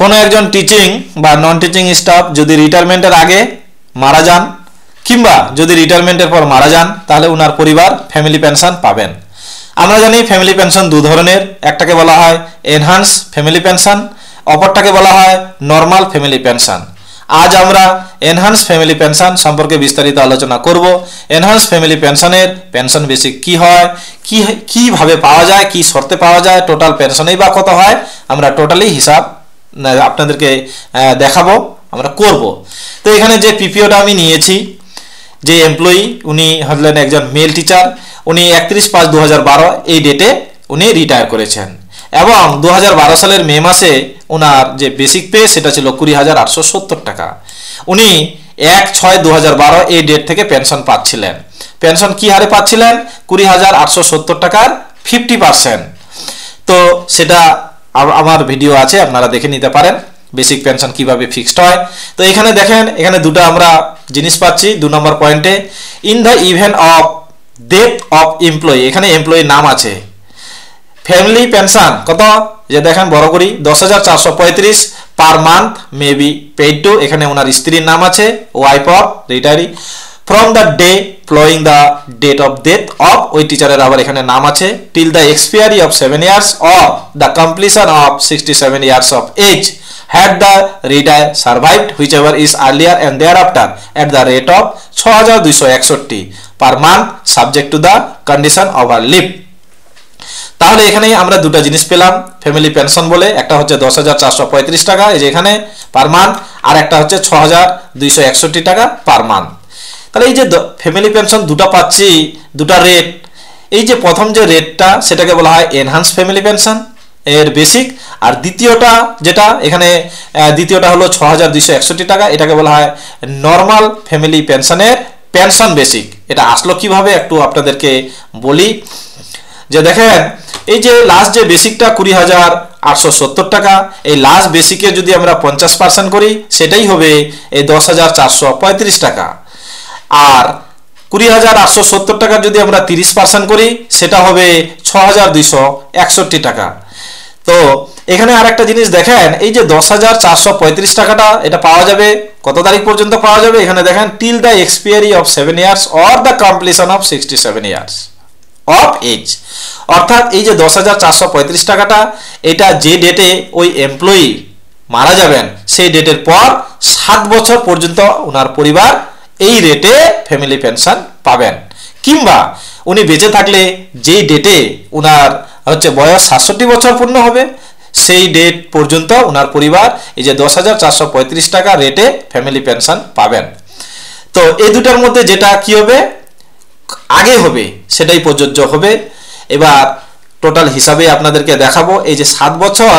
কোনো একজন টিচিং বা নন টিচিং স্টাফ যদি রিটায়ারমেন্টের আগে মারা যান কিংবা যদি রিটায়ারমেন্টের পর মারা যান তাহলে ওনার পরিবার ফ্যামিলি পেনশন পাবেন। আমরা জানি ফ্যামিলি পেনশন দু ধরনের, একটাকে বলা হয় এনহান্স ফ্যামিলি পেনশন, অপরটাকে বলা হয় নর্মাল ফ্যামিলি পেনশন। আজ আমরা এনহান্স ফ্যামিলি পেনশন সম্পর্কে বিস্তারিত আলোচনা করব। এনহান্স ফ্যামিলি পেনশনের পেনশন বেসিক কি হয়, কিভাবে পাওয়া যায়, কি শর্তে পাওয়া যায়, টোটাল পেনশনেই বা কত হয়, আমরা টোটালি হিসাব আপনাদেরকে দেখাবো, আমরা করব। তো এখানে যে পিপিওটা আমি নিয়েছি, যে এমপ্লয়ি উনি হলেন একজন মেল টিচার, উনি 31/5/2012 এই ডেটে উনি রিটায়ার করেছেন এবং 2012 সালের মে মাসে ওনার যে বেসিক পে সেটা ছিল 20,870 টাকা। উনি 1/6/2012 এই ডেট থেকে পেনশন পাচ্ছিলেন। পেনশন কি হারে পাচ্ছিলেন? 20,870 টাকার 50%। তো সেটা আমার ভিডিও আছে, আপনারা দেখে নিতে পারেন বেসিক পেনশন কিভাবে ফিক্সড হয়। তো এখানে দেখেন, এখানে দুটো আমরা জিনিস পাচ্ছি 2 নম্বর পয়েন্টে। In the event of death of employee, এখানে এমপ্লয়ির নাম আছে। ফ্যামিলি পেনশন কত, যে দেখেন বড় করি 10,435 per month may be paid to, এখানে ওনার স্ত্রীর নাম আছে, wife of retiree, from the day following the date of death of, ওই টিচারের আবার এখানে নাম আছে, till the expiry of 7 years or the completion of 67 years of age had the retire survived whichever is earlier and thereafter at the rate of 6,261 per month subject to the condition of her leave। তাহলে এখানে আমরা দুটো জিনিস পেলাম family pension বলে, একটা হচ্ছে 10,435 টাকা এই যে এখানে পার মান্থ, আর একটা হচ্ছে 6,261 টাকা পার মান্থ। তাহলে এই যে ফ্যামিলি পেনশন দুটো পাচ্ছি, দুটো রেট, এই যে প্রথম যে রেটটা সেটাকে বলা হয় এনহান্স ফ্যামিলি পেনশন এর বেসিক, আর দ্বিতীয়টা যেটা এখানে দ্বিতীয়টা হলো 6,261 টাকা, এটাকে বলা হয় নর্মাল ফ্যামিলি পেনশনের পেনশন বেসিক। এটা আসলো কিভাবে একটু আপনাদেরকে বলি, যে দেখেন এই যে লাস্ট যে বেসিকটা 20,870 টাকা, এই লাস্ট বেসিকে যদি আমরা 50% করি সেটাই হবে এই 10,435 টাকা, আর 20,870 টাকা যদি আমরা 30% করি সেটা হবে 6,261 টাকা। তো এখানে আরেকটা জিনিস দেখেন, এই যে 10,435 টাকাটা এটা পাওয়া যাবে কত তারিখ পর্যন্ত পাওয়া যাবে, এখানে দেখেন till the expiry of 7 years or the completion of 67 years of age. অর্থাৎ এই যে 10,435 টাকাটা এটা যে ডেটে ওই এমপ্লয়ি মারা যাবেন সেই ডেটের পর 7 বছর পর্যন্ত ওনার পরিবার এই রেটে ফ্যামিলি পেনশন পাবেন, কিংবা উনি বেঁচে থাকলে যেই ডেটে ওনার হচ্ছে বয়স 67 বছর পূর্ণ হবে সেই ডেট পর্যন্ত ওনার পরিবার এই যে 10,435 টাকা রেটে ফ্যামিলি পেনশন পাবেন। তো এই দুটার মধ্যে যেটা কি হবে আগে হবে সেটাই প্রযোজ্য হবে। এবার টোটাল হিসাবে আপনাদেরকে দেখাবো, এই যে 7 বছর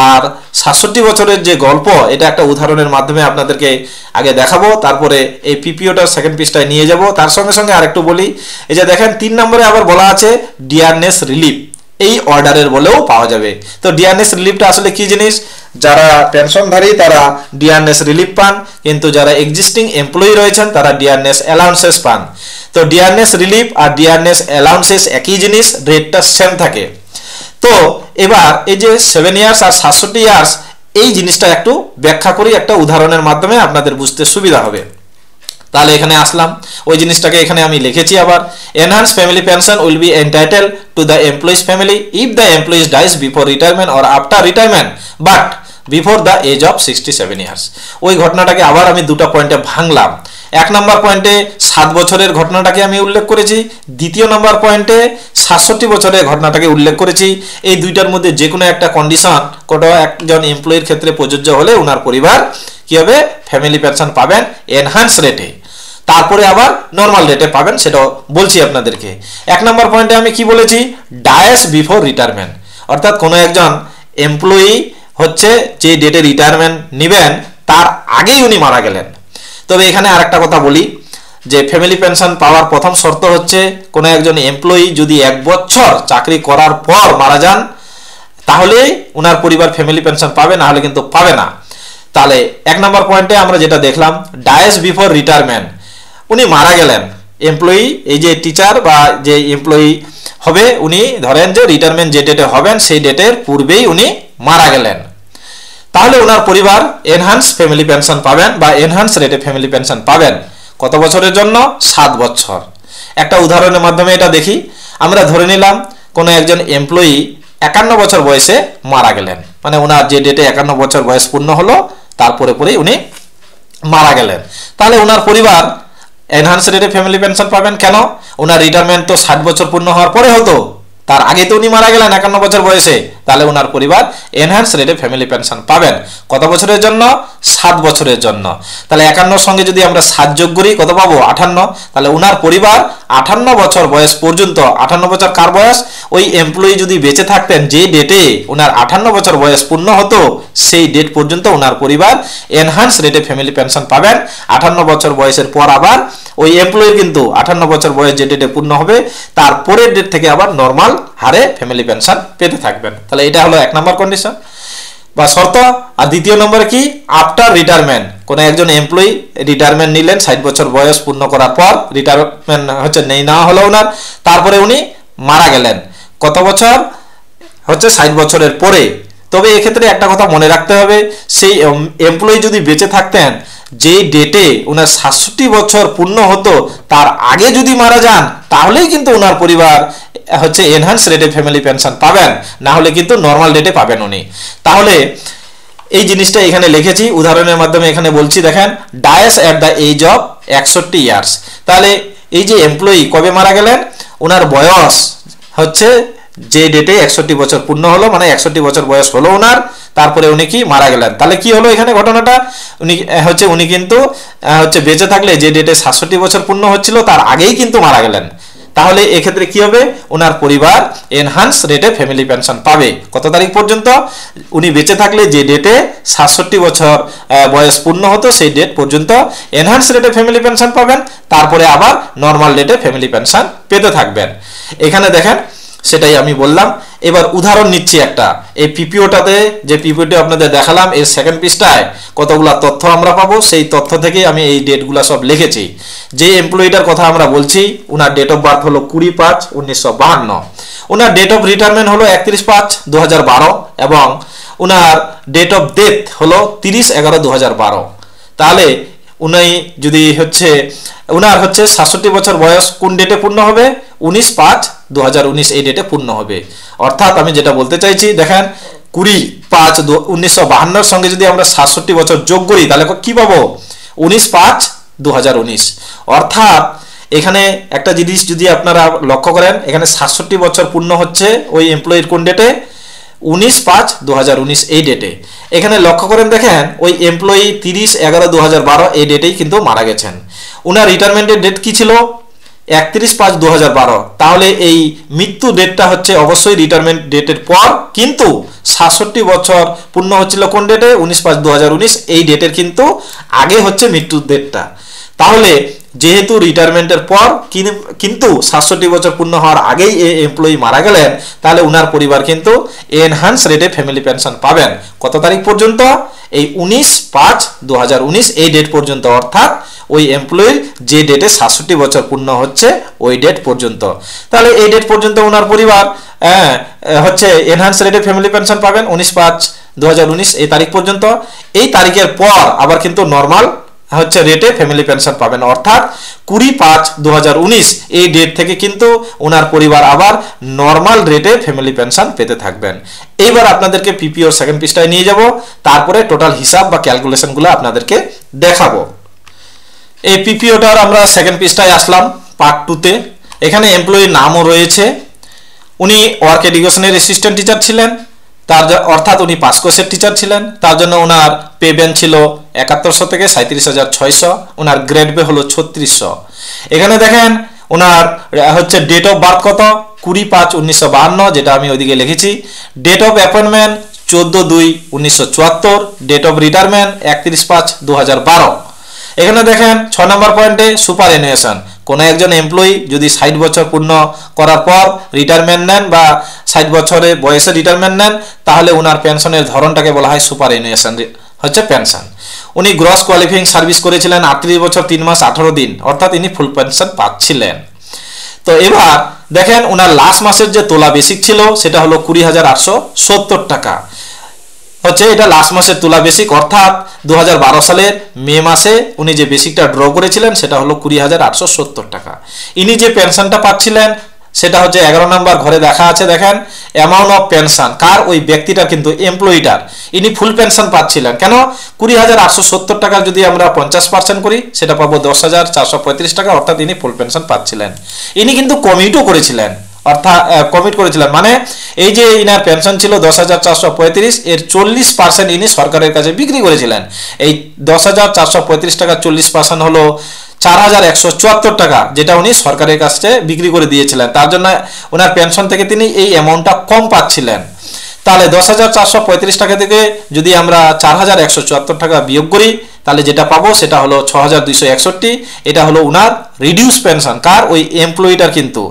আর 67 বছরের যে গল্প, এটা একটা উদাহরণের মাধ্যমে আপনাদেরকে আগে দেখাবো, তারপরে এই পিপিওটার সেকেন্ড পৃষ্ঠায় নিয়ে যাব। তার সঙ্গে সঙ্গে আরেকটু বলি, এই যে দেখেন 3 নম্বরে আবার বলা আছে ডিয়ারনেস রিলিফ, এই অর্ডারের বলেও পাওয়া যাবে। তো ডিয়ারনেস রিলিফটা আসলে কি জিনিস, যারা পেনশনধারী তারা ডিয়ারনেস রিলিফ পান, কিন্তু যারা এক্সিস্টিং এমপ্লয়ি রয়েছেন তারা ডিয়ারনেস অ্যালাউন্সেস পান। তো ডিয়ারনেস রিলিফ আর ডিয়ারনেস অ্যালাউন্সেস একই জিনিস, রেটটা সেম থাকে। তো এবার এই যে 7 years আর 67 years এই জিনিসটা একটু ব্যাখ্যা করি একটা উদাহরণের মাধ্যমে, আপনাদের বুঝতে সুবিধা হবে। তাহলে এখানে আসলাম, ওই জিনিসটাকে এখানে আমি লিখেছি আবার, enhance family pension will be entitled to the employee's family if the employee's dies before retirement or after retirement but before the age of 67 years। ওই ঘটনাটাকে আবার আমি দুটো পয়েন্টে ভাঙলাম। 1 নম্বর পয়েন্টে 7 বছরের ঘটনাটাকে আমি উল্লেখ করেছি, দ্বিতীয় নম্বর পয়েন্টে 67 বছরের ঘটনাটাকে উল্লেখ করেছি। এই দুইটার মধ্যে যে কোনো একটা কন্ডিশন কোনো একজন এমপ্লয়ির ক্ষেত্রে প্রযোজ্য হলে ওনার পরিবার কি হবে ফ্যামিলি পেনশন পাবেন এনহান্স রেটে, তারপরে আবার নর্মাল রেটে পাবেন, সেটাও বলছি আপনাদেরকে। 1 নম্বর পয়েন্টে আমি কি বলেছি, ডায়েস বিফোর রিটায়ারমেন্ট, অর্থাৎ কোনো একজন এমপ্লয়ি হচ্ছে যে ডেটে রিটায়ারমেন্ট নেবেন তার আগেই উনি মারা গেলেন। তবে এখানে আরেকটা কথা বলি, যে ফ্যামিলি পেনশন পাওয়ার প্রথম শর্ত হচ্ছে কোনো একজন এমপ্লয়ি যদি 1 বছর চাকরি করার পর মারা যান তাহলে ওনার পরিবার ফ্যামিলি পেনশন পাবে, না হলে কিন্তু পাবে না। তাহলে 1 নম্বর পয়েন্টে আমরা যেটা দেখলাম ডায়েস বিফোর রিটায়ারমেন্ট, উনি মারা গেলেন এমপ্লয়ি, এই যে টিচার বা যে এমপ্লয়ি হবে উনি ধরেন যে রিটায়ারমেন্ট যে ডেটে হবেন সেই ডেটের পূর্বেই উনি মারা গেলেন, তাহলে ওনার পরিবার এনহান্স ফ্যামিলি পেনশন পাবেন বা এনহান্স রেটে ফ্যামিলি পেনশন পাবেন। কত বছরের জন্য? 7 বছর। একটা উদাহরণের মাধ্যমে এটা দেখি। আমরা ধরে নিলাম কোনো একজন এমপ্লয়ি 51 বছর বয়সে মারা গেলেন, মানে ওনার যে ডেটে 51 বছর বয়স পূর্ণ হলো তারপরে পরেই উনি মারা গেলেন। তাহলে ওনার পরিবার এনহান্স রেটে ফ্যামিলি পেনশন পাবেন। কেন? ওনার রিটায়ারমেন্ট তো 60 বছর পূর্ণ হওয়ার পরে হতো, তার আগে তো উনি মারা গেলেন 51 বছর বয়সে। তাহলে ওনার পরিবার এনহান্স রেটে ফ্যামিলি পেনশন পাবেন। কত বছরের জন্য? 7 বছরের জন্য। তাহলে 51 সঙ্গে যদি আমরা 7 যোগ করি কত পাবো? 58। তাহলে ওনার পরিবার 58 বছর বয়স পর্যন্ত, 58 বছর কার বয়স? ওই এমপ্লয়ি যদি বেঁচে থাকতেন যে ডেটে ওনার 58 বছর বয়স পূর্ণ হতো সেই ডেট পর্যন্ত ওনার পরিবার এনহান্স রেটে ফ্যামিলি পেনশন পাবেন। 58 বছর বয়সের পর আবার ওই এমপ্লয়ির কিন্তু 58 বছর বয়স যে ডেটে পূর্ণ হবে তার পরের ডেট থেকে আবার নর্মাল হারে ফ্যামিলি পেনশন পেতে থাকবেন। তাহলে এটা হলো 1 নম্বর কন্ডিশন বা শর্ত। আর দ্বিতীয় নম্বরে কি? After retirement. কোনো একজন এমপ্লয়ি রিটায়ারমেন্ট নিলেন 60 বছর বয়স পূর্ণ করার পর, রিটায়ারমেন্ট নেওয়া হলো ওনার, তারপরে উনি মারা গেলেন। কত বছর? 60 বছরের পরে। তবে এক্ষেত্রে একটা কথা মনে রাখতে হবে, সেই এমপ্লয়ি যদি বেঁচে থাকতেন যে ডেটে ওনার 67 বছর পূর্ণ হতো তার আগে যদি মারা যান তাহলেই কিন্তু ওনার পরিবার এনহান্স রেটে ফ্যামিলি পেনশন পাবেন, না হলে কিন্তু নর্মাল রেটে পাবেন উনি। তাহলে এই জিনিসটা এখানে লিখেছি উদাহরণের মাধ্যমে। এখানে বলছি দেখেন, dies at the age of 61 years. তাহলে এই যে এমপ্লয়ি কবে মারা গেলেন? ওনার বয়স যে ডেটে 61 বছর পূর্ণ হলো, মানে 61 বছর বয়স হলো ওনার, তারপরে উনি কি মারা গেলেন। তাহলে কি হলো এখানে ঘটনাটা? উনি কিন্তু বেঁচে থাকলে যে ডেটে 67 বছর পূর্ণ হচ্ছিল তার আগেই কিন্তু মারা গেলেন। তাহলে এক্ষেত্রে কি হবে? ওনার পরিবার এনহান্স রেটে ফ্যামিলি পেনশন পাবে। কত তারিখ পর্যন্ত? উনি বেঁচে থাকলে যে ডেটে 67 বছর বয়স পূর্ণ হতো সেই ডেট পর্যন্ত এনহান্স রেটে ফ্যামিলি পেনশন পাবেন, তারপরে আবার নর্মাল রেটে ফ্যামিলি পেনশন পেতে থাকবেন। এখানে দেখেন সেটাই আমি বললাম। এবার উদাহরণ নিচ্ছি একটা। এই পিপিওটাতে যে পিপিওটি আপনাদের দেখালাম এর সেকেন্ড পৃষ্ঠায় কতগুলা তথ্য আমরা পাবো, সেই তথ্য থেকে আমি এই ডেটগুলা সব লিখেছি। যে এমপ্লয়িটার কথা আমরা বলছি ওনার ডেট অফ বার্থ হলো 20/5/1952, ওনার ডেট অফ রিটায়ারমেন্ট হলো 31/5/2012 এবং ওনার ডেট অফ ডেথ হলো 30/11/2012। তাহলে উনি যদি ওনার 67 বছর বয়স কোন ডেটে পূর্ণ হবে? 19/5/2019 এই ডেটে পূর্ণ হবে। অর্থাৎ আমি যেটা বলতে চাইছি দেখেন, 20/5/1952 সঙ্গে যদি আমরা 67 বছর যোগ করি তাহলে কি পাবো? 19/5/2019। অর্থাৎ এখানে একটা জিনিস যদি আপনারা লক্ষ্য করেন, এখানে 67 বছর পূর্ণ হচ্ছে ওই এমপ্লয়ির কোন ডেটে? 19/5/2019 এই ডেটে। এখানে লক্ষ্য করেন দেখেন ওই এমপ্লয়ি 30/11/2012 এই ডেটেই কিন্তু মারা গেছেন। ওনার রিটায়ারমেন্টের ডেট কি ছিল? 31/5/2012। তাহলে এই মৃত্যু ডেটটা অবশ্যই রিটায়ারমেন্ট ডেটের পর, কিন্তু 67 বছর পূর্ণ হচ্ছিল কোন ডেটে? 19/5/2019 এই ডেটের কিন্তু আগে মৃত্যুর ডেটটা। তাহলে যেহেতু রিটায়ারমেন্টের পর কিন্তু 67 বছর পূর্ণ হওয়ার আগেই এই এমপ্লয়ি মারা গেলেন, তাহলে উনার পরিবার কিন্তু এনহান্স রেটে ফ্যামিলি পেনশন পাবেন। কত তারিখ পর্যন্ত? এই 19/5/2019 এই ডেট পর্যন্ত। অর্থাৎ ওই এমপ্লয়ির যে ডেটে 67 বছর পূর্ণ হচ্ছে ওই ডেট পর্যন্ত। তাহলে এই ডেট পর্যন্ত ওনার পরিবার এনহান্স রেটে ফ্যামিলি পেনশন পাবেন 19/5/2019 এই তারিখ পর্যন্ত। এই তারিখের পর আবার কিন্তু নর্মাল রেটে ফ্যামিলি পেনশন পাবেন। অর্থাৎ 20/5/2019 এই ডেট থেকে কিন্তু ওনার পরিবার আবার নর্মাল রেটে ফ্যামিলি পেনশন পেতে থাকবেন। এইবার আপনাদেরকে পিপিওর সেকেন্ড পৃষ্ঠায় নিয়ে যাব, তারপরে টোটাল হিসাব বা ক্যালকুলেশনগুলো আপনাদেরকে দেখাবো। এই পিপিওটার আমরা সেকেন্ড পৃষ্ঠায় আসলাম পার্ট 2-তে। এখানে এমপ্লয়ির নামও রয়েছে। উনি ওয়ার্ক এডুকেশনের অ্যাসিস্ট্যান্ট টিচার ছিলেন, অর্থাৎ উনি 5 কোর্সের টিচার ছিলেন। তার জন্য ওনার পে ব্যান্ড ছিল 7100 থেকে 37,600। ওনার গ্রেড পে হলো 3600। এখানে দেখেন ওনার ডেট অফ বার্থ কত? 20/5/1952, যেটা আমি ওইদিকে লিখেছি। Date of appointment 14/2/1974। Date of retirement 31/5/2012। এখানে দেখেন 6 নম্বর পয়েন্টে সুপার অ্যানুয়েশন। কোনো একজন এমপ্লয়ি যদি 60 বছর পূর্ণ করার পর রিটায়ারমেন্ট নেন বা 60 বছরের বয়সে রিটায়ারমেন্ট নেন, তাহলে ওনার পেনশনের ধরনটাকে বলা হয় সুপার অ্যানুয়েশন পেনশন। উনি গ্রস কোয়ালিফাইং সার্ভিস করেছিলেন 38 বছর 3 মাস 18 দিন, অর্থাৎ ইনি ফুল পেনশন পাচ্ছিলেন। তো এবার দেখেন ওনার লাস্ট মাসের যে তোলা বেসিক ছিল সেটা হলো 20,870 টাকা। হচ্ছে এটা লাস্ট মাসের তোলা বেসিক, অর্থাৎ 2012 সালের মে মাসে উনি যে বেসিকটা ড্র করেছিলেন সেটা হলো 20,870 টাকা। ইনি যে পেনশনটা পাচ্ছিলেন সেটা হচ্ছে 11 নম্বর ঘরে দেখা আছে, দেখেন অ্যামাউন্ট অফ পেনশন কার, ওই ব্যক্তিটার কিন্তু এমপ্লয়িটার, ইনি ফুল পেনশন পাচ্ছিলেন। কেন 20,870 টাকা যদি আমরা 50% করি সেটা পাবো 10,435 টাকা, অর্থাৎ ইনি ফুল পেনশন পাচ্ছিলেন। ইনি কিন্তু কমিটও করেছিলেন, অর্থাৎ কমিট করেছিলেন, মানে এই যে ইনার পেনশন ছিল 10,435, এর 40% ইনি সরকারের কাছে বিক্রি করেছিলেন। এই 10,435 টাকা 40% হলো 4,174 টাকা, যেটা উনি সরকারের কাছে বিক্রি করে দিয়েছিলেন। তার জন্য ওনার পেনশন থেকে তিনি এই অ্যামাউন্টটা কম পাচ্ছিলেন। তাহলে 10,435 টাকা থেকে যদি আমরা 4,174 টাকা বিয়োগ করি তাহলে যেটা পাবো সেটা হলো 6,261। এটা হলো উনার রিডিউস পেনশন, কার, ওই এমপ্লয়িটার কিন্তু।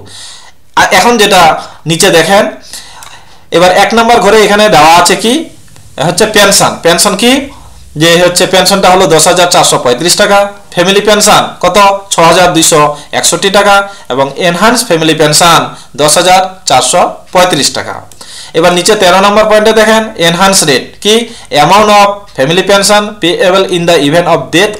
আর এখন যেটা নিচে দেখেন, এবার 1 নম্বর ঘরে এখানে দেওয়া আছে কি হচ্ছে পেনশন। পেনশন কি যে হচ্ছে পেনশনটা হলো 10,435 টাকা, ফ্যামিলি পেনশন কত 6,261 টাকা, এবং এনহান্স ফ্যামিলি পেনশন 10,435 টাকা। এবার নিচে 13 নম্বর পয়েন্টে দেখেন এনহান্স রেট কি, amount of family pension payable in the event of death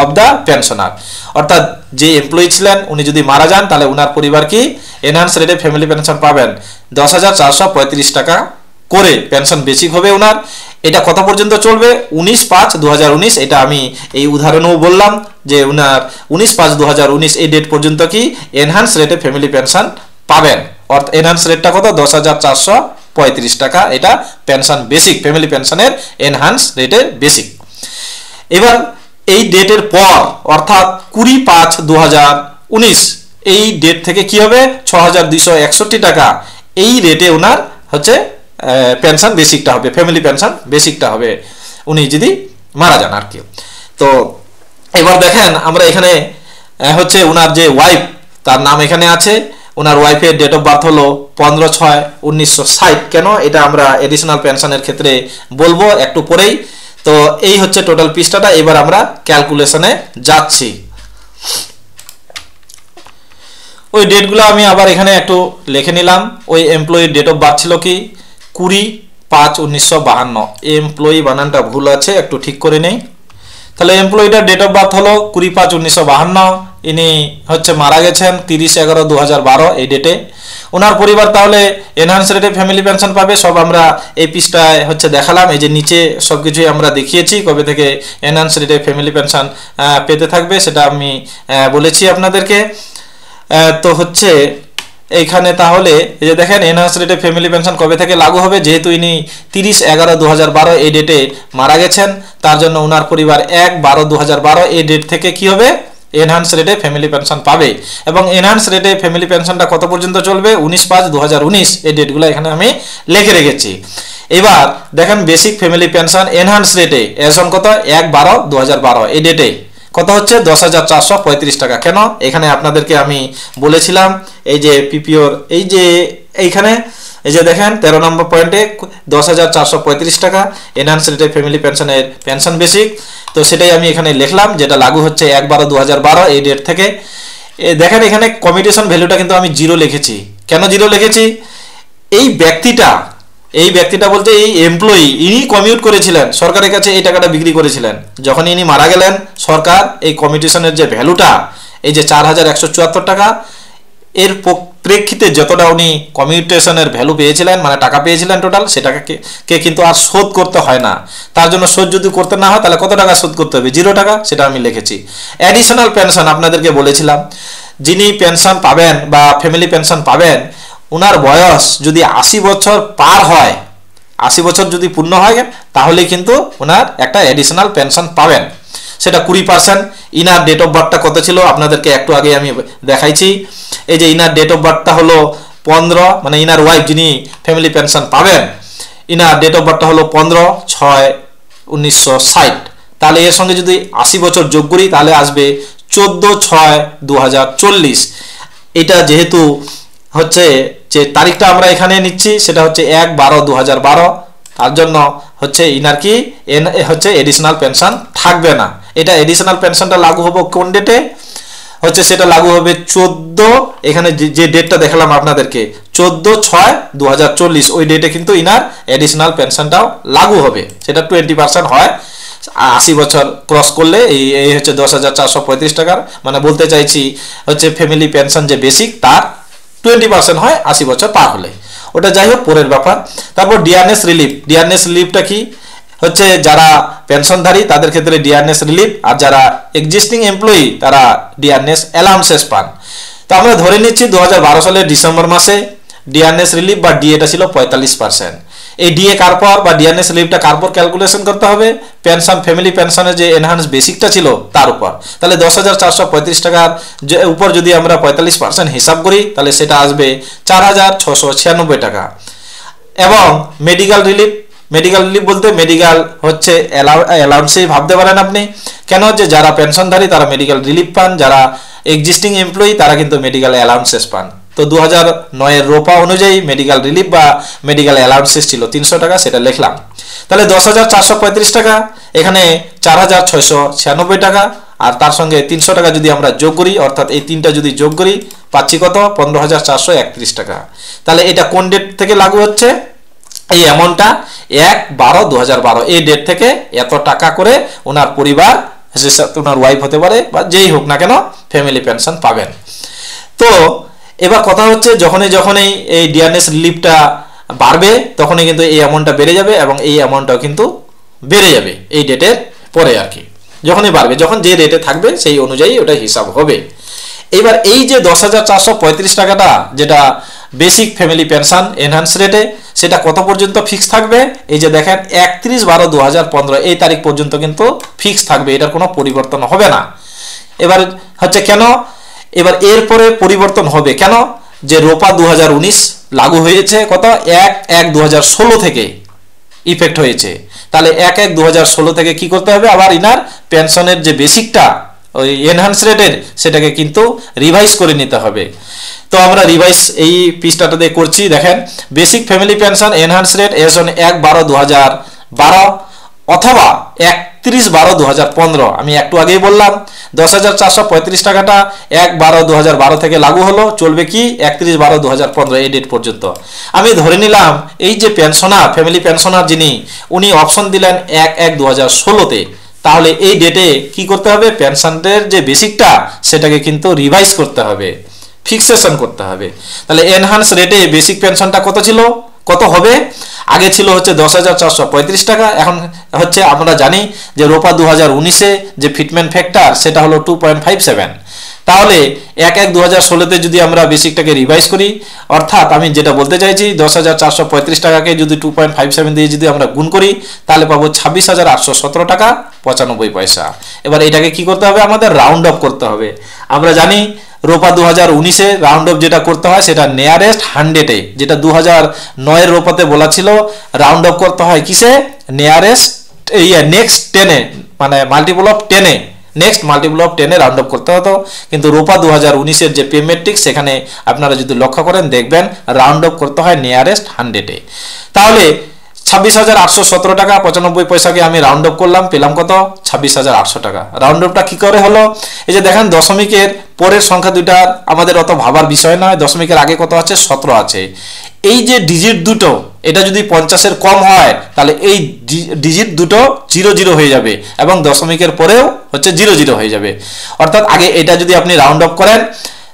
of the pensioner, অর্থাৎ যে এমপ্লয়ি ছিলেন উনি যদি মারা যান তাহলে উনার পরিবার কি এনহান্স রেটে ফ্যামিলি পেনশন পাবেন 10,435 টাকা করে, পেনশন বেসিক হবে উনার। এটা কত পর্যন্ত চলবে 19/5/2019, এটা আমি এই উদাহরণেও বললাম যে উনার 19/5/2019 এই ডেট পর্যন্ত কি এনহান্স রেটে ফ্যামিলি পেনশন পাবেন, অর্থাৎ এনহান্স রেটটা কত 10,435 টাকা, এটা পেনশন বেসিক, ফ্যামিলি পেনশনের এনহান্স রেটের বেসিক। এবার এই ডেটের পর অর্থাৎ 20/5/2019 এই ডেট থেকে কি হবে 6,261 টাকা এই রেটে ওনার হচ্ছে পেনশন বেসিকটা হবে, ফ্যামিলি পেনশন বেসিকটা হবে উনি যদি মারা যান আর কি। তো এবার দেখেন আমরা এখানে হচ্ছে ওনার যে ওয়াইফ তার নাম এখানে আছে, ওনার ওয়াইফের ডেট অফ বার্থ হলো 15/6/1960। কেন এটা আমরা এডিশনাল পেনশনের ক্ষেত্রে বলবো একটু পরেই। তো এই হচ্ছে টোটাল পৃষ্ঠাটা। এবার আমরা ক্যালকুলেশনে যাচ্ছি। ওই ডেটগুলো আমি আবার এখানে একটু লিখে নিলাম। ওই এমপ্লয়ির ডেট অফ বার্থ ছিল কি 20/5/1952। এমপ্লয়ি বানানটা ভুল আছে, একটু ঠিক করে নেই। তাহলে এমপ্লয়িটার ডেট অফ বার্থ হলো 20/5/1952। ইনি হচ্ছে মারা গেছেন 30/11/2012 এই ডেটে। ওনার পরিবার তাহলে এনহান্স রেটে ফ্যামিলি পেনশন পাবে, সব আমরা এই পৃষ্ঠায় হচ্ছে দেখালাম। এই যে নিচে সব কিছুই আমরা দেখিয়েছি কবে থেকে এনহান্স রেটে ফ্যামিলি পেনশন পেতে থাকবে সেটা আমি বলেছি আপনাদেরকে। তো হচ্ছে এইখানে তাহলে এই যে দেখেন এনহান্স রেটে ফ্যামিলি পেনশন কবে থেকে লাগু হবে, যেহেতু ইনি 30/11/2012 এই ডেটে মারা গেছেন তার জন্য ওনার পরিবার 1/12/2012 এই ডেট থেকে কি হবে এনহান্স রেটে ফ্যামিলি পেনশন পাবে। এবং এনহান্স রেটে ফ্যামিলি পেনশনটা কত পর্যন্ত চলবে 19/5/2019 এই ডেটগুলো এখানে আমি লিখে রেখেছি। এবার দেখেন বেসিক ফ্যামিলি পেনশন এনহান্স রেটে এখন কত 1/12/2012 এই ডেটে কত হচ্ছে 10,435 টাকা। কেন এখানে আপনাদেরকে আমি বলেছিলাম এই যে পিপিওর এই যে এইখানে এই যে দেখেন 13 নম্বর পয়েন্টে 10,435 টাকা এনহান্স রেটে ফ্যামিলি পেনশনের পেনশন বেসিক। তো সেটাই আমি এখানে লিখলাম, যেটা লাগু হচ্ছে 1/12/2012 এই ডেট থেকে। দেখেন এখানে কমিউটেশন ভ্যালুটা কিন্তু আমি 0 লিখেছি। কেন 0 লিখেছি, এই ব্যক্তিটা বলতে এই এমপ্লয়ি ইনি কমিউট করেছিলেন সরকারের কাছে, এই টাকাটা বিক্রি করেছিলেন। যখন ইনি মারা গেলেন সরকার এই কমিউটেশনের যে ভ্যালুটা এই যে 4,174 টাকা এর প্রেক্ষিতে যতটা উনি কমিউটেশনের ভ্যালু পেয়েছিলেন মানে টাকা পেয়েছিলেন টোটাল সেটাকে কিন্তু আর শোধ করতে হয় না। তার জন্য শোধ যদি করতে না হয় তাহলে কত টাকা শোধ করতে হবে 0 টাকা, সেটা আমি লিখেছি। অ্যাডিশনাল পেনশন আপনাদেরকে বলেছিলাম, যিনি পেনশন পাবেন বা ফ্যামিলি পেনশন পাবেন উনার বয়স যদি 80 বছর পার হয়, 80 বছর যদি পূর্ণ হয় তাহলে কিন্তু ওনার একটা অ্যাডিশনাল পেনশন পাবেন, সেটা 20%। ইনার ডেট অফ বার্থটা কত ছিল আপনাদেরকে একটু আগে আমি দেখাইছি। এই যে ইনার ডেট অফ বার্থটা হলো 15, মানে ইনার ওয়াইফ যিনি ফ্যামিলি পেনশন পাবেন ইনার ডেট অফ বার্থটা হলো 15/6/1960। তাহলে এর সঙ্গে যদি 80 বছর যোগ করি তাহলে আসবে 14/6/2040। এটা যেহেতু হচ্ছে যে তারিখটা আমরা এখানে নিচ্ছি সেটা হচ্ছে 1/12/2012, তার জন্য হচ্ছে ইনার কি হচ্ছে এডিশনাল পেনশন থাকবে না। এটা এডিশনাল পেনশনটা লাগু হবে কোন ডেটে হচ্ছে সেটা লাগু হবে 14, এখানে যে ডেটটা দেখালাম আপনাদেরকে 14/6/2040, ওই ডেটে কিন্তু ইনার এডিশনাল পেনশনটাও লাগু হবে। সেটা 20% হয় 80 বছর ক্রস করলে। এই হচ্ছে 10,435 টাকার, মানে বলতে চাইছি হচ্ছে ফ্যামিলি পেনশন যে বেসিক তার 20% হয় 80 বছর পার হলে। ওটা যাই হোক পরের ব্যাপার। তারপর ডিআরনেস রিলিফ। ডিআরনেস রিলিফটা কি হচ্ছে, যারা পেনশনধারী তাদের ক্ষেত্রে ডিআরনেস রিলিফ, আর যারা এক্সিস্টিং এমপ্লয়ি তারা ডিআরনেস অ্যালাউন্সেস পান। তো আমরা ধরে নিচ্ছি 2012 সালের ডিসেম্বর মাসে ডিআরনেস রিলিফ বা ডিএটা ছিল 45%। এই ডিএ কার পর বা ডিআরনেস রিলিফটা কার পর ক্যালকুলেশন করতে হবে, পেনশন ফ্যামিলি পেনশনের যে এনহান্স বেসিকটা ছিল তার উপর। তাহলে 10,435 টাকার উপর যদি আমরা 45% হিসাব করি তাহলে সেটা আসবে 4,696 টাকা। এবং মেডিকেল রিলিফ, মেডিকেল রিলিফ বলতে মেডিকেল হচ্ছে অ্যালাউন্সেই ভাবতে পারেন আপনি। কেন, যে যারা পেনশনধারী তারা মেডিকেল রিলিফ পান, যারা এক্সিস্টিং এমপ্লয়ি তারা কিন্তু মেডিকেল অ্যালাউন্সেস পান। তো 2009 এর রোপা অনুযায়ী মেডিকেল রিলিফ বা মেডিকেল অ্যালাউন্সেস ছিল 300 টাকা, সেটা লিখলাম। তাহলে 10,435 টাকা, এখানে 4,696 টাকা, আর তার সঙ্গে 300 টাকা যদি আমরা যোগ করি, অর্থাৎ এই তিনটা যদি যোগ করি পাচ্ছি কত, 15,431 টাকা। তাহলে এটা কোন ডেট থেকে লাগু হচ্ছে, এই অ্যামাউন্টটা 1/12/2012 এই ডেট থেকে এত টাকা করে ওনার পরিবার, ওনার ওয়াইফ হতে পারে বা যেই হোক না কেন, ফ্যামিলি পেনশন পাবেন। তো এবার কথা হচ্ছে যখনই এই ডিআরনেস রিলিফটা বাড়বে তখনই কিন্তু এই অ্যামাউন্টটা বেড়ে যাবে, এবং এই অ্যামাউন্টটাও কিন্তু বেড়ে যাবে এই ডেটের পরে আর কি। যখনই বাড়বে, যখন যে রেটে থাকবে সেই অনুযায়ী ওটা হিসাব হবে। এবার এই যে 10,435 টাকাটা যেটা বেসিক ফ্যামিলি পেনশন এনহান্স রেটে, সেটা কত পর্যন্ত ফিক্স থাকবে, এই যে দেখেন 31/12/2015 এই তারিখ পর্যন্ত কিন্তু ফিক্স থাকবে, এটার কোনো পরিবর্তন হবে না। এবার হচ্ছে কেন, এবার এরপরে পরিবর্তন হবে কেন, যে রোপা 2019 লাগু হয়েছে কত, 1/1/2016 থেকে ইফেক্ট হয়েছে। তাহলে 1/1/2016 থেকে কি করতে হবে, আবার ইনার পেনশনের যে বেসিকটা ওই এনহান্স রেটের সেটাকে কিন্তু রিভাইজ করে নিতে হবে। তো আমরা রিভাইজ এই পৃষ্ঠাটাতে করছি, দেখেন basic family pension enhance rate S on 1/12/2012 অথবা 31/12/2015। আমি একটু আগেই বললাম 10,435 টাকাটা 1/12/2012 থেকে লাগু হলো, চলবে কি 31/12/2015 এই ডেট পর্যন্ত। আমি ধরে নিলাম এই যে পেনশনার, ফ্যামিলি পেনশনার যিনি, উনি অপশন দিলেন 1/1/2016-তে, তাহলে এই ডেটে কি করতে হবে, পেনশনের যে বেসিকটা সেটাকে কিন্তু রিভাইজ করতে হবে, ফিক্সেশন করতে হবে। তাহলে এনহান্স রেটে বেসিক পেনশনটা কত ছিল, কত হবে, আগে ছিল হচ্ছে 10,435 টাকা, এখন হচ্ছে আমরা জানি যে রোপা 2019-এ যে ফিটমেন্ট ফ্যাক্টর সেটা হলো 2.57। তাহলে 1/1/2016-তে যদি আমরা বেসিকটাকে রিভাইজ করি, অর্থাৎ আমি যেটা বলতে চাইছি 10,435 টাকাকে যদি 2.57 দিয়ে যদি আমরা গুণ করি তাহলে পাবো 26,817 টাকা 95 পয়সা। এবার এটাকে কি করতে হবে, আমাদের রাউন্ড অফ করতে হবে। আমরা জানি রোপা 2019-এ রাউন্ড অফ যেটা করতে হয় সেটা নিয়ারেস্ট 100-এ, যেটা 2009-এর রোপাতে বলা ছিল রাউন্ড অফ করতে হয় কিসে, নিয়ারেস্ট নেক্সট 10-এ, মানে মাল্টিপল অফ 10-এ, নেক্সট মাল্টিপল অফ 10-এ রাউন্ড অফ করতে হতো। কিন্তু রোপা 2019-এর যে পে ম্যাট্রিক্স সেখানে আপনারা যদি লক্ষ্য করেন দেখবেন রাউন্ড অফ করতে হয় নিয়ারেস্ট 100-এ। তাহলে 26,817 টাকা 95 পয়সাকে আমি রাউন্ড অফ করলাম, পেলাম কত, 26,800 টাকা। রাউন্ড অফটা কি করে হলো, এই যে দেখেন দশমিকের পরের সংখ্যা দুইটার আমাদের অত ভাবার বিষয় নয়, দশমিকের আগে কত আছে, 17 আছে। এই যে ডিজিট দুটো এটা যদি 50-এর কম হয় তাহলে এই ডিজিট দুটো 00 হয়ে যাবে, এবং দশমিকের পরেও হচ্ছে 00 হয়ে যাবে। অর্থাৎ আগে এটা যদি আপনি রাউন্ড অফ করেন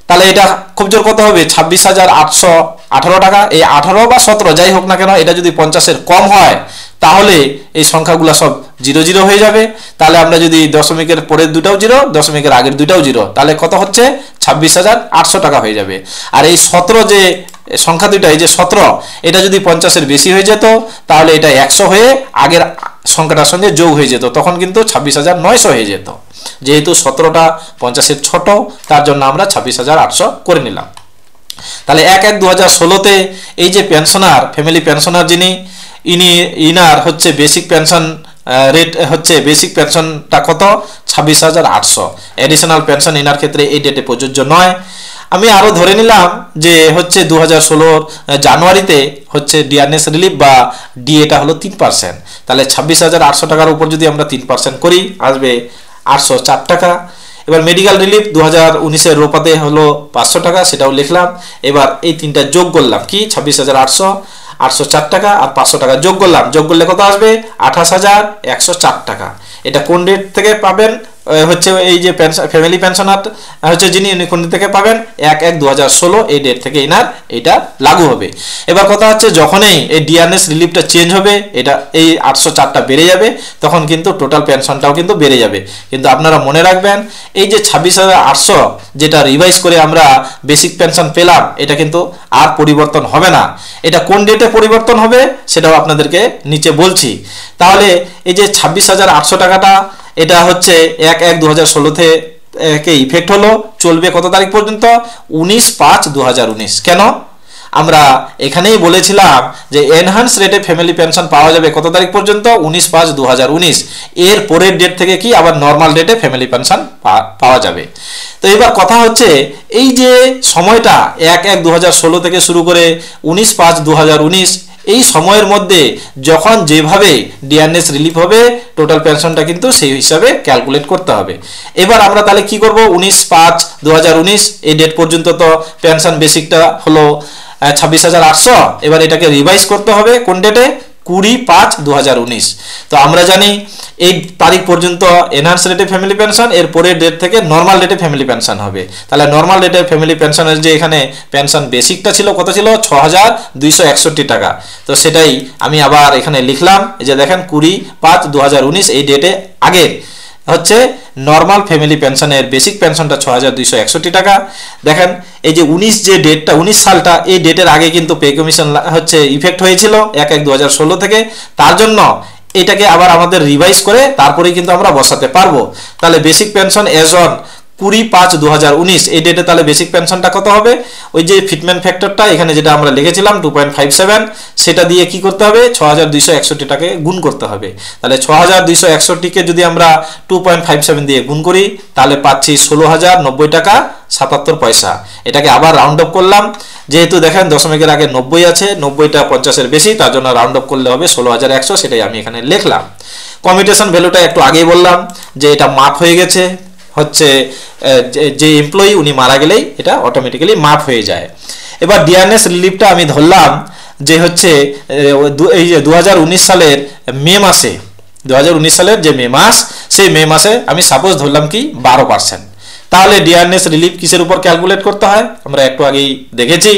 তাহলে এটা খুব জোর কত হবে, 26,818 টাকা। এই 18 বা 17 যাই হোক না কেন, এটা যদি 50-এর কম হয় তাহলে এই সংখ্যাগুলো সব 00 হয়ে যাবে। তাহলে আমরা যদি দশমিকের পরের দুটাও 0, দশমিকের আগের দুটাও 0, তাহলে কত হচ্ছে 26,800 টাকা হয়ে যাবে। আর এই 17 যে সংখ্যা দুইটা, এই যে 17, এটা যদি 50-এর বেশি হয়ে যেত তাহলে এটা 100 হয়ে আগের সংখ্যাটার সঙ্গে যোগ হয়ে যেত, তখন কিন্তু 26,900 হয়ে যেত। যেহেতু 17টা 50-এর ছোট তার জন্য আমরা 26,800 করে নিলাম। তাহলে 1/1/2016-তে এই যে পেনশনার, ফ্যামিলি পেনশনার যিনি, ইনার হচ্ছে বেসিক পেনশন রেট হচ্ছে, বেসিক পেনশনটা কত, 26,800। এডিশনাল পেনশন ইনার ক্ষেত্রে এই ডেটে প্রযোজ্য নয়। আমি আরো ধরে নিলাম যে হচ্ছে 2016 জানুয়ারিতে হচ্ছে ডিআরনেস রিলিফ বা ডিএটা হলো 3%। তাহলে 26,800 টাকার উপর যদি আমরা 3% করি আসবে 804 টাকা। এবার মেডিকেল রিলিফ 2019-এর রোপাতে হলো 500 টাকা, সেটাও লিখলাম। এবার এই তিনটা যোগ করলাম, কি 26,800, 804 টাকা আর 500 টাকা যোগ করলাম, যোগ করলে কত আসবে 28,104 টাকা। এটা কোন ডেট থেকে পাবেন? হচ্ছে এই যে ফ্যামিলি পেনশনার হচ্ছে যিনি, উনি কোন থেকে পাবেন? 1/1/2016 এই ডেট থেকে এনার এটা লাগু হবে। এবার কথা হচ্ছে যখনই এই ডিআরএস রিলিফটা চেঞ্জ হবে, এটা এই 804টা বেড়ে যাবে, তখন কিন্তু টোটাল পেনশনটাও কিন্তু বেড়ে যাবে। কিন্তু আপনারা মনে রাখবেন, এই যে 26,800 যেটা রিভাইজ করে আমরা বেসিক পেনশন পেলাম, এটা কিন্তু আর পরিবর্তন হবে না। এটা কোন ডেটে পরিবর্তন হবে সেটাও আপনাদেরকে নিচে বলছি। তাহলে এই যে 26,800 টাকাটা, এটা হচ্ছে 1/1/2016 থেকে ইফেক্ট হলো, চলবে কত তারিখ পর্যন্ত? 19/5/2019। কেন? আমরা এখানেই বলেছিলাম যে এনহান্স রেটে ফ্যামিলি পেনশন পাওয়া যাবে কত তারিখ পর্যন্ত? 19/5/2019। এর পরের ডেট থেকে কি আবার নর্মাল রেটে ফ্যামিলি পেনশন পাওয়া যাবে। তো এবার কথা হচ্ছে এই যে সময়টা 1/1/2016 থেকে শুরু করে 19/5/2019, এই সময়ের মধ্যে যখন যেভাবে ডিআরএস রিলিফ হবে, টোটাল পেনশনটা কিন্তু সেই হিসাবে ক্যালকুলেট করতে হবে। এবার আমরা তাহলে কি করব? 19/5/2019 এই ডেট পর্যন্ত তো পেনশন বেসিকটা হলো 26,800। এবার এটাকে রিভাইজ করতে হবে কোন ডেটে? 20/5/2019। তো আমরা জানি এই তারিখ পর্যন্ত এনহান্স রেটে ফ্যামিলি পেনশন, এর পরের ডেট থেকে নর্মাল রেটে ফ্যামিলি পেনশন হবে। তাহলে নর্মাল রেটে ফ্যামিলি পেনশনের যে এখানে পেনশন বেসিকটা ছিল, কত ছিল? 6,261 টাকা। তো সেটাই আমি আবার এখানে লিখলাম, এই যে দেখেন 20/5/2019 এই ডেটে আগে হচ্ছে নর্মাল ফ্যামিলি পেনশনের বেসিক পেনশনটা 6,261 টাকা। দেখেন এই যে 19 যে ডেটটা, 19 সালটা, এই ডেটের আগে কিন্তু পে কমিশন হচ্ছে ইফেক্ট হয়েছিল 1/1/2016 থেকে। তার জন্য এটাকে আবার আমাদের রিভাইজ করে তারপরেই কিন্তু আমরা বসাতে পারবো। তাহলে বেসিক পেনশন এজ অন 20/5/2019 এই ডেটে তাহলে বেসিক পেনশনটা কত হবে? ওই যে ফিটমেন্ট ফ্যাক্টরটা এখানে যেটা আমরা লিখেছিলাম 2.57, সেটা দিয়ে কি করতে হবে? 6,261 টাকে গুণ করতে হবে। তাহলে 6,261কে যদি আমরা 2.57 দিয়ে গুণ করি, তাহলে পাচ্ছি 16,090 টাকা 77 পয়সা। এটাকে আবার রাউন্ড অফ করলাম, যেহেতু দেখেন দশমিকের আগে 90 আছে, 90টা 50-এর বেশি, তার জন্য রাউন্ড অফ করলে হবে 16,100, সেটাই আমি এখানে লিখলাম। কমিউটেশন ভ্যালুটা একটু আগেই বললাম যে এটা মাপ হয়ে গেছে, হচ্ছে যে এমপ্লয়ি উনি মারা গেলেই এটা অটোমেটিক্যালি মাপ হয়ে যায়। এবার ডিআরএস রিলিফটা আমি ধরলাম যে হচ্ছে এই যে 2019 সালের মে মাসে, 2019 সালের যে মে মাস, সেই মে মাসে আমি সাপোজ ধরলাম কি 12%। তাহলে ডিআরএস রিলিফ কিসের উপর ক্যালকুলেট করতে হয়? আমরা একটু আগেই দেখেছি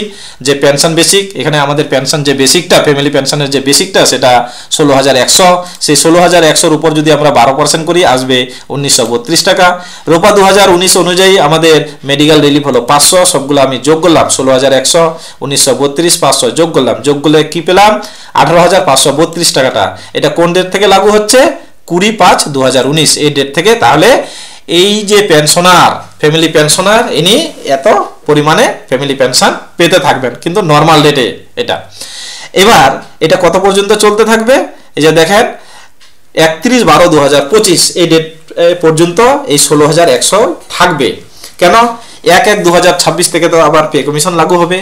যে পেনশন বেসিক, এখানে আমাদের পেনশন যে বেসিকটা, ফ্যামিলি পেনশনের যে বেসিকটা, সেটা 16,100। সেই 16,100-র উপর যদি আমরা 12% করি, আসবে 1,932 টাকা। রোপা 2019 অনুযায়ী আমাদের মেডিকেল রিলিফ হলো 500, সবগুলো আমি যোগ করলাম, 16,100, 1,932, 500 যোগ করলাম, যোগ করলে কি পেলাম? 18,532 টাকাটা। এটা কোন ডেট থেকে লাগু হচ্ছে? 20/5/2019 এই ডেট থেকে। তাহলে এই যে পেনশনার, ফ্যামিলি পেনশনার, ইনি এত পরিমাণে ফ্যামিলি পেনশন পেতে থাকবেন, কিন্তু নর্মাল রেটে এটা। এবার এটা কত পর্যন্ত চলতে থাকবে? এই যে দেখেন 31/12/2025 এই ডেট পর্যন্ত এই 16,100 থাকবে। কেন? 1/1/2026 থেকে তো আবার পে কমিশন লাগু হবে।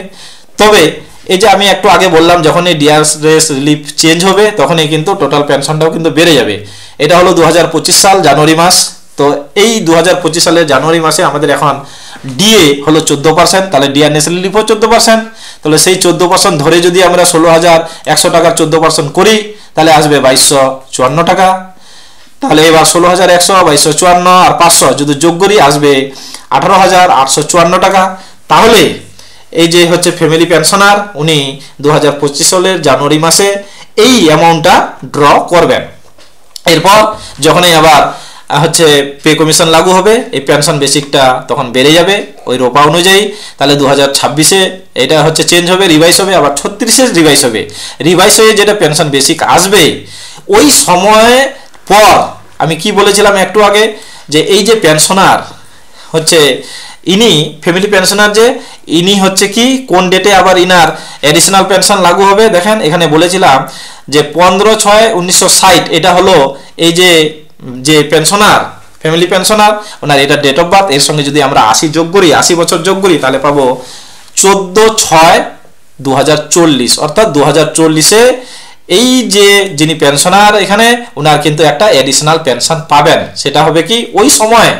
তবে এই যে আমি একটু আগে বললাম, যখন এই ডিআরএস রিলিফ চেঞ্জ হবে, তখনই কিন্তু টোটাল পেনশনটাও কিন্তু বেড়ে যাবে। এটা হলো 2025 সাল জানুয়ারি মাস। তো এই 2025 সালের জানুয়ারি মাসে আমাদের এখন ডিএ হলো 14%, তাহলে ডিআরএস রিলিফও 14%। তাহলে সেই 14% ধরে যদি আমরা 16,100 টাকার 14% করি, তাহলে আসবে 2,254 টাকা। তাহলে এবার 16,100, 2,254 আর 500 যদি যোগ করি, আসবে 18,854 টাকা। তাহলে এই যে হচ্ছে ফ্যামিলি পেনশনার, উনি 2025 সালের জানুয়ারি মাসে এই অ্যামাউন্টটা ড্র করবেন। এরপর যখনই আবার হচ্ছে পে কমিশন লাগু হবে, এই পেনশন বেসিকটা তখন বেড়ে যাবে ওই রোপা অনুযায়ী। তাহলে 2026-এ এটা হচ্ছে চেঞ্জ হবে, রিভাইজ হবে, আবার 36-এ রিভাইজ হবে। রিভাইজ হয়ে যেটা পেনশন বেসিক আসবে, ওই সময় পর আমি কি বলেছিলাম একটু আগে, যে এই যে পেনশনার হচ্ছে ইনি ফ্যামিলি পেনশনার, যে ইনি হচ্ছে কি কোন ডেটে আবার ইনার অ্যাডিশনাল পেনশন লাগু হবে? দেখেন এখানে বলেছিলাম যে 15/6/1960 এটা হলো এই যে পেনশনার, ফ্যামিলি পেনশনার, ওনার এটা ডেট অফ বার্থ। এর সঙ্গে যদি আমরা 80 যোগ করি, 80 বছর যোগ করি, তাহলে পাবো 14/6/2040। অর্থাৎ 2040-এ এই যে যিনি পেনশনার এখানে, ওনার কিন্তু একটা অ্যাডিশনাল পেনশন পাবেন। সেটা হবে কি ওই সময়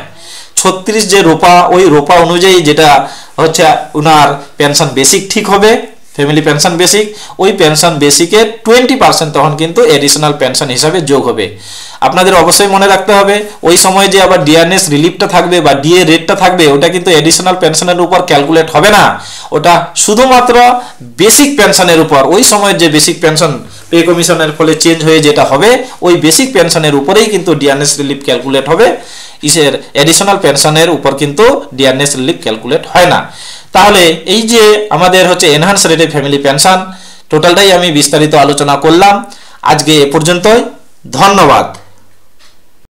36 যে রোপা, ওই রোপা অনুযায়ী যেটা হচ্ছে উনার পেনশন বেসিক ঠিক হবে, ফ্যামিলি পেনশন বেসিক, ওই পেনশন বেসিকের 20% তখন কিন্তু এডিশনাল পেনশন হিসাবে যোগ হবে। আপনাদের অবশ্যই মনে রাখতে হবে ওই সময় যে আবার ডিআরএস রিলিফটা থাকবে বা ডিএ রেটটা থাকবে, ওটা কিন্তু এডিশনাল পেনশনের উপর ক্যালকুলেট হবে না, ওটা শুধুমাত্র বেসিক পেনশনের উপর, ওই সময়ের যে বেসিক পেনশন পে কমিশনের ফলে চেঞ্জ হয়ে যেটা হবে, ওই বেসিক পেনশনের উপরেই কিন্তু ডিআরএস রিলিফ ক্যালকুলেট হবে। ইসের এডিশনাল পেনশনের উপর কিন্তু ডিআরএস রিলিফ ক্যালকুলেট হয় না। তাহলে এই যে আমাদের হচ্ছে এনহান্স রেটে ফ্যামিলি পেনশন, টোটালটাই আমি বিস্তারিত আলোচনা করলাম। আজকে এ পর্যন্তই, ধন্যবাদ।